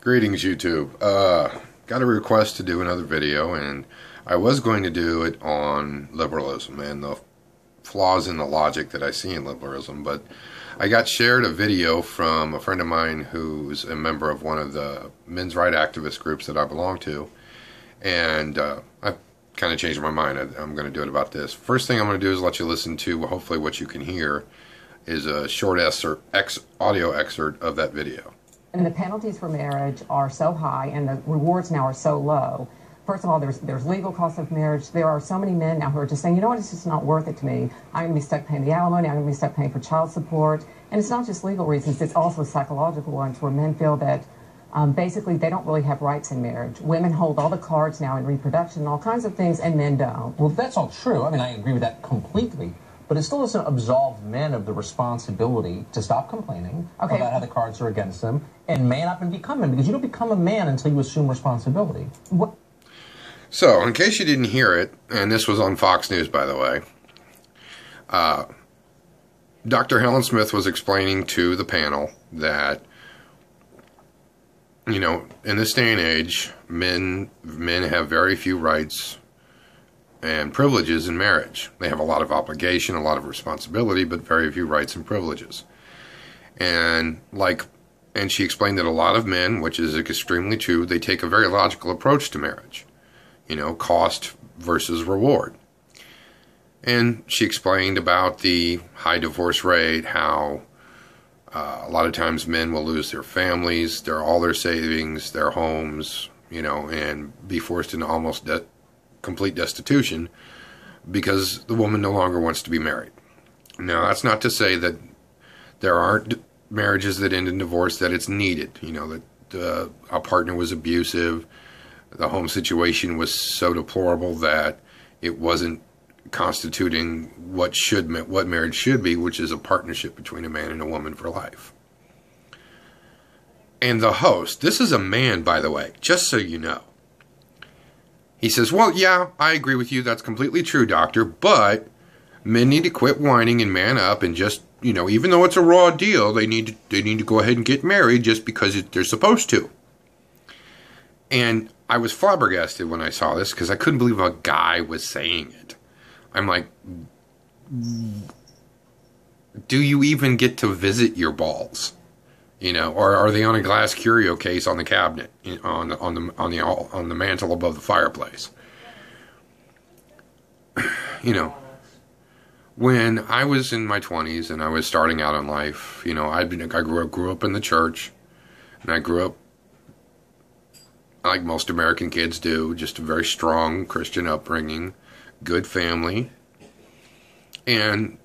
Greetings, YouTube. Got a request to do another video, and I was going to do it on liberalism and the flaws in the logic that I see in liberalism, but I got shared a video from a friend of mine who's a member of one of the men's rights activist groups that I belong to, and I've kind of changed my mind. I'm going to do it about this. First thing I'm going to do is let you listen to, hopefully what you can hear is a short audio excerpt of that video. And the penalties for marriage are so high and the rewards now are so low. First of all, there's legal costs of marriage. There are so many men now who are just saying, you know what, it's just not worth it to me. I'm going to be stuck paying the alimony. I'm going to be stuck paying for child support. And it's not just legal reasons. It's also psychological ones where men feel that basically they don't really have rights in marriage. Women hold all the cards now in reproduction and all kinds of things, and men don't. Well, that's all true. I mean, I agree with that completely. But it still doesn't absolve men of the responsibility to stop complaining about how the cards are against them and man up and become men, because you don't become a man until you assume responsibility. What? So, in case you didn't hear it, and this was on Fox News, by the way, Dr. Helen Smith was explaining to the panel that, you know, in this day and age, men have very few rights and privileges in marriage. They have a lot of obligation, a lot of responsibility, but very few rights and privileges. And she explained that a lot of men, which is extremely true, they take a very logical approach to marriage. You know, cost versus reward. And she explained about the high divorce rate, how a lot of times men will lose their families, all their savings, their homes, you know, and be forced into almost complete destitution because the woman no longer wants to be married. Now, that's not to say that there aren't marriages that end in divorce, that it's needed. You know, that a partner was abusive, the home situation was so deplorable that it wasn't constituting what marriage should be, which is a partnership between a man and a woman for life. And the host, this is a man, by the way, just so you know. He says, well, yeah, I agree with you. That's completely true, doctor. But men need to quit whining and man up and just, you know, even though it's a raw deal, they need to go ahead and get married just because they're supposed to. And I was flabbergasted when I saw this because I couldn't believe a guy was saying it. I'm like, do you even get to visit your balls? You know, or are they on a glass curio case on the cabinet, on the mantle above the fireplace? You know, when I was in my 20s and I was starting out in life, you know, I grew up in the church, and I grew up like most American kids do, just a very strong Christian upbringing, good family, and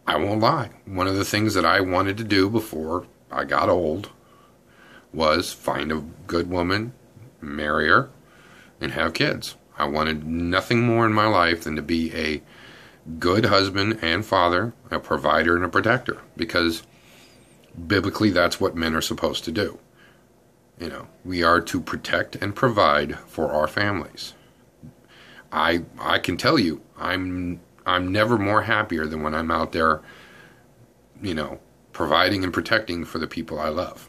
I won't lie. One of the things that I wanted to do before I got old was find a good woman, marry her, and have kids. I wanted nothing more in my life than to be a good husband and father, a provider and a protector, because biblically that's what men are supposed to do. You know, we are to protect and provide for our families. I can tell you, I'm never more happier than when I'm out there, you know, providing and protecting for the people I love.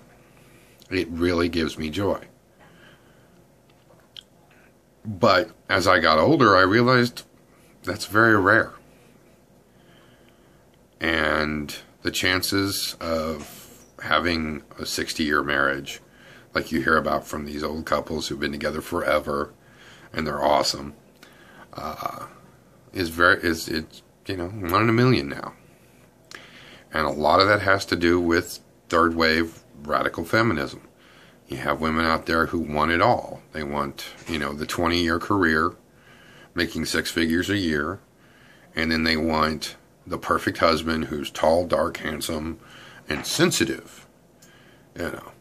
It really gives me joy. But as I got older, I realized that's very rare. And the chances of having a 60-year marriage, like you hear about from these old couples who've been together forever and they're awesome, it's you know, 1 in a million now. And a lot of that has to do with third wave radical feminism. You have women out there who want it all. They want, you know, the 20-year career, making 6 figures a year, and then they want the perfect husband who's tall, dark, handsome, and sensitive, you know,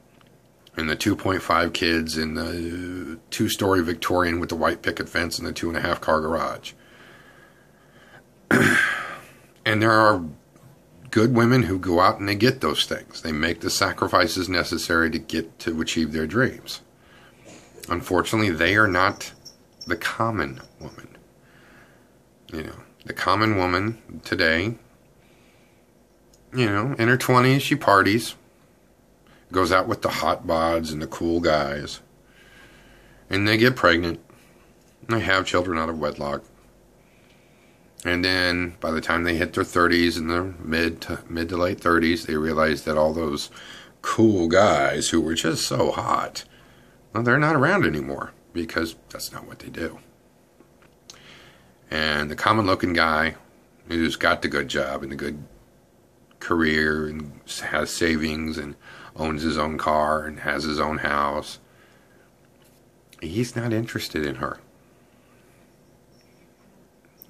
and the 2.5 kids in the 2-story Victorian with the white picket fence and the 2.5-car garage. And there are good women who go out and they get those things. They make the sacrifices necessary to achieve their dreams. Unfortunately, they are not the common woman. You know, the common woman today, you know, in her 20s, she parties, goes out with the hot bods and the cool guys, and they get pregnant, and they have children out of wedlock. And then by the time they hit their 30s and their mid to late 30s, they realize that all those cool guys who were just so hot, well, they're not around anymore, because that's not what they do. And the common looking guy who's got the good job and the good career and has savings and owns his own car and has his own house, he's not interested in her.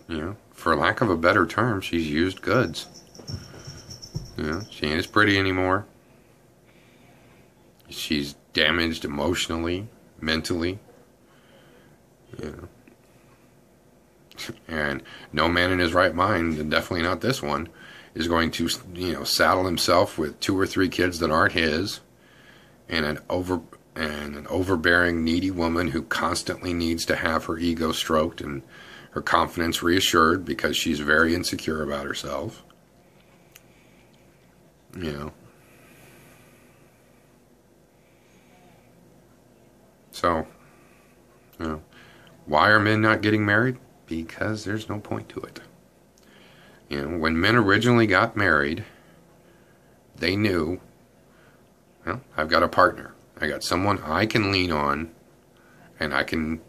You know, for lack of a better term, she's used goods. You know, she ain't as pretty anymore. She's damaged emotionally, mentally. You know. And no man in his right mind, and definitely not this one, is going to, you know, saddle himself with 2 or 3 kids that aren't his, and an overbearing, needy woman who constantly needs to have her ego stroked and her confidence reassured because she's very insecure about herself. You know. So, you know, why are men not getting married? Because there's no point to it. You know, when men originally got married, they knew, well, I've got a partner. I got someone I can lean on, and I can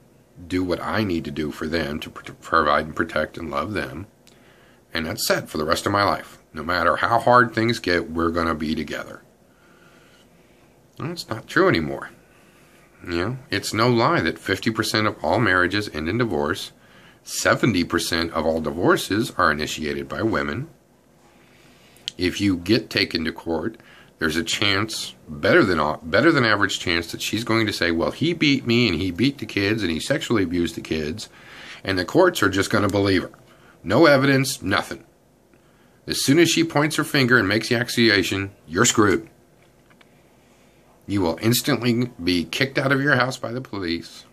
do what I need to do for them to provide and protect and love them. And that's set for the rest of my life. No matter how hard things get, we're going to be together. Well, it's not true anymore. You know, it's no lie that 50% of all marriages end in divorce. 70% of all divorces are initiated by women. If you get taken to court, there's a chance, better than average chance, that she's going to say, well, he beat me and he beat the kids and he sexually abused the kids, and the courts are just going to believe her. No evidence, nothing. As soon as she points her finger and makes the accusation, you're screwed. You will instantly be kicked out of your house by the police.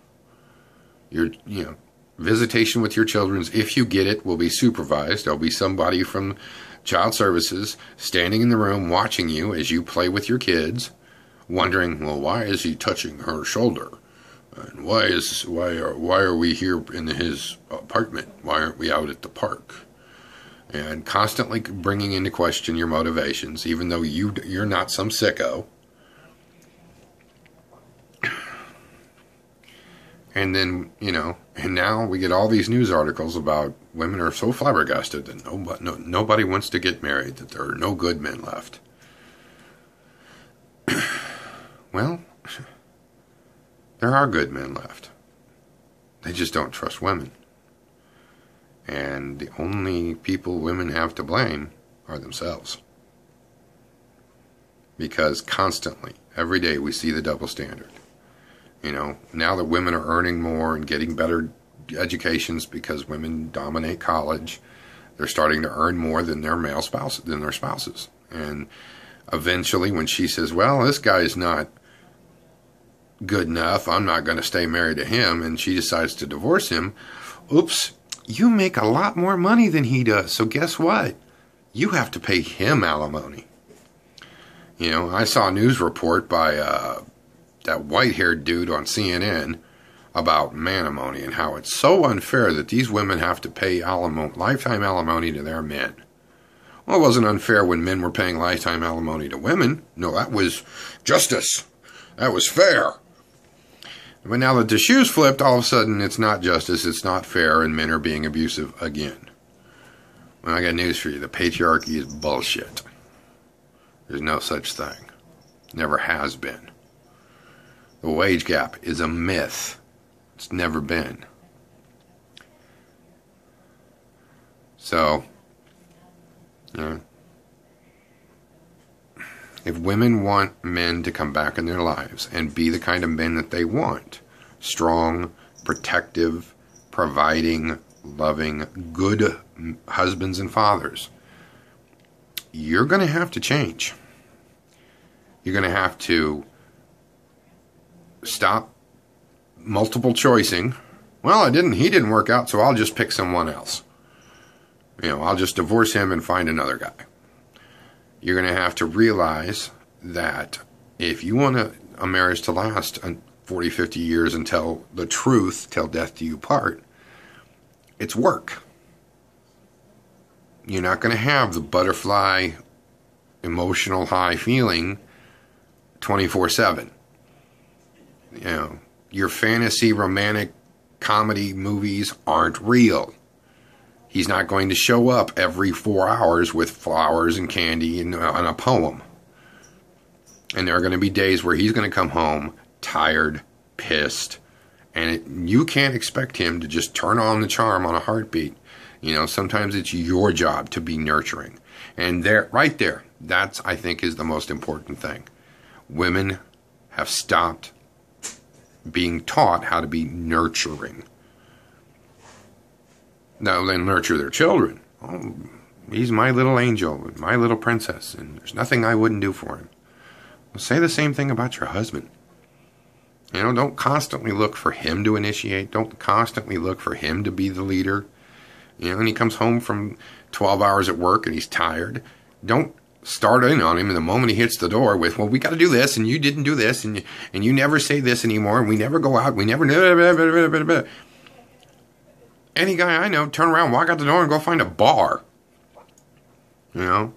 Your, you know, visitation with your children, if you get it, will be supervised. There'll be somebody from Child Services standing in the room watching you as you play with your kids, wondering, well, why is he touching her shoulder? And why are we here in his apartment? Why aren't we out at the park? And constantly bringing into question your motivations, even though you're not some sicko. And then, you know, and now we get all these news articles about women are so flabbergasted that nobody wants to get married, that there are no good men left. Well, there are good men left. They just don't trust women. And the only people women have to blame are themselves. Because constantly, every day, we see the double standard. You know, now that women are earning more and getting better educations because women dominate college, they're starting to earn more than their spouses. And eventually, when she says, well, this guy's not good enough, I'm not going to stay married to him, and she decides to divorce him, oops, you make a lot more money than he does, so guess what? You have to pay him alimony. You know, I saw a news report by that white-haired dude on CNN about manimony and how it's so unfair that these women have to pay lifetime alimony to their men. Well, it wasn't unfair when men were paying lifetime alimony to women. No, that was justice. That was fair. But now that the shoe's flipped, all of a sudden it's not justice, it's not fair, and men are being abusive again. Well, I got news for you. The patriarchy is bullshit. There's no such thing. Never has been. The wage gap is a myth. It's never been. So, if women want men to come back in their lives and be the kind of men that they want, strong, protective, providing, loving, good husbands and fathers, you're going to have to change. You're going to have to stop multiple choicing. Well, he didn't work out, so I'll just pick someone else. You know, I'll just divorce him and find another guy. You're going to have to realize that if you want a marriage to last 40, 50 years until the truth, till death do you part, it's work. You're not going to have the butterfly, emotional high feeling 24/7. You know, your fantasy, romantic, comedy movies aren't real. He's not going to show up every 4 hours with flowers and candy and a poem. And there are going to be days where he's going to come home tired, pissed, and you can't expect him to just turn on the charm on a heartbeat. You know, sometimes it's your job to be nurturing. And there, right there, that's, I think, is the most important thing. Women have stopped being taught how to be nurturing. Now they nurture their children. Oh, he's my little angel, my little princess, and there's nothing I wouldn't do for him. Well, say the same thing about your husband. You know, don't constantly look for him to initiate. Don't constantly look for him to be the leader. You know, and he comes home from 12 hours at work and he's tired. Don't start in on him in the moment he hits the door with, well, we got to do this, and you didn't do this, and you never say this anymore, and we never go out, we never... Any guy I know, turn around, walk out the door, and go find a bar. You know?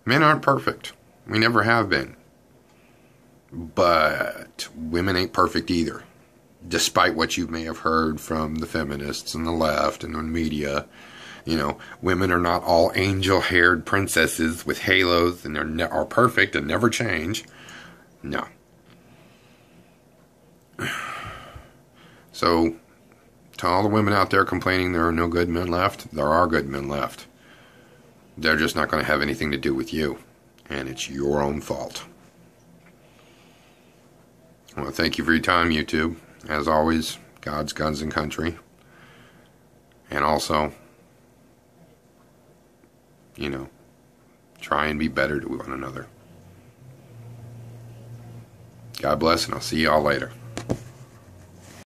Men aren't perfect. We never have been. But women ain't perfect either. Despite what you may have heard from the feminists and the left and the media. You know, women are not all angel-haired princesses with halos and are perfect and never change. No. So, to all the women out there complaining there are no good men left, there are good men left. They're just not going to have anything to do with you. And it's your own fault. Well, thank you for your time, YouTube. As always, God's guns and country. And also, you know, try and be better to one another. God bless, and I'll see y'all later.